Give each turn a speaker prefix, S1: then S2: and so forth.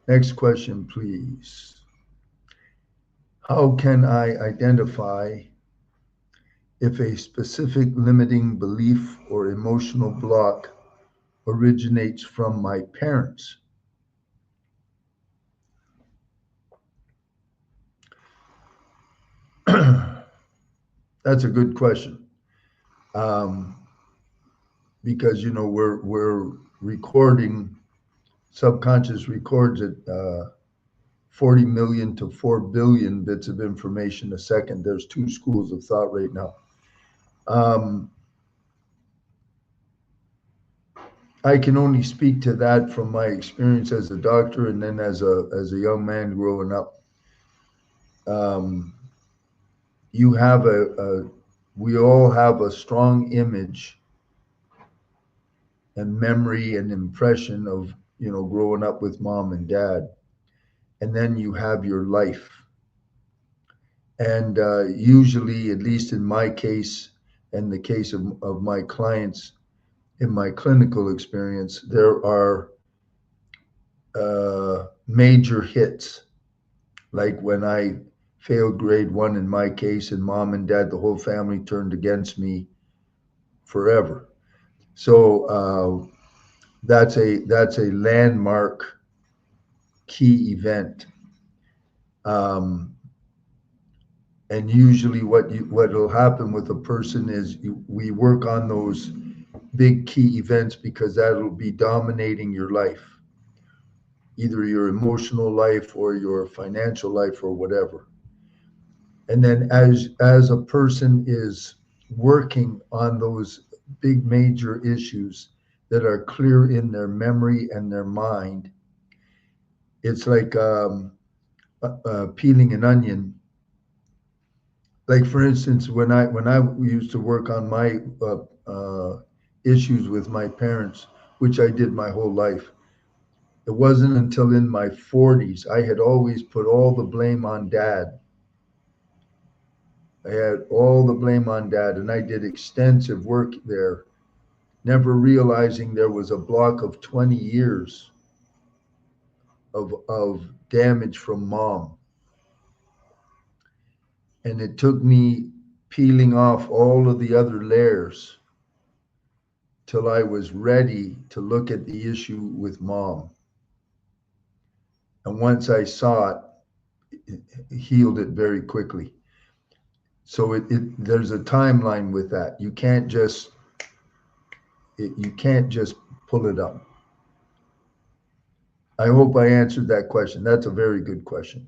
S1: Next question, please. How can I identify if a specific limiting belief or emotional block originates from my parents? That's a good question. Um, because we're recording, subconscious records at 40 million to 4 billion bits of information a second. There's two schools of thought right now. um, I can only speak to that from my experience as a doctor and then as a young man growing up. um, you have we all have a strong image and memory and impression of growing up with mom and dad, and then you have your life. And usually, at least in my case and the case of my clients in my clinical experience, there are major hits. Like when I failed grade one in my case, and mom and dad, the whole family turned against me forever. So that's a landmark key event. Um, and usually, what will happen with a person is we work on those big key events because that'll be dominating your life, either your emotional life or your financial life or whatever. And then as a person is working on those big major issues that are clear in their memory and their mind, it's like peeling an onion. Like for instance, when I used to work on my issues with my parents, which I did my whole life, it wasn't until in my 40s I had always put all the blame on dad. I had all the blame on dad, and I did extensive work there, never realizing there was a block of 20 years of damage from mom. And it took me peeling off all of the other layers till I was ready to look at the issue with mom. And once I saw it healed it very quickly. So there's a timeline with that. You can't just pull it up. I hope I answered that question. That's a very good question.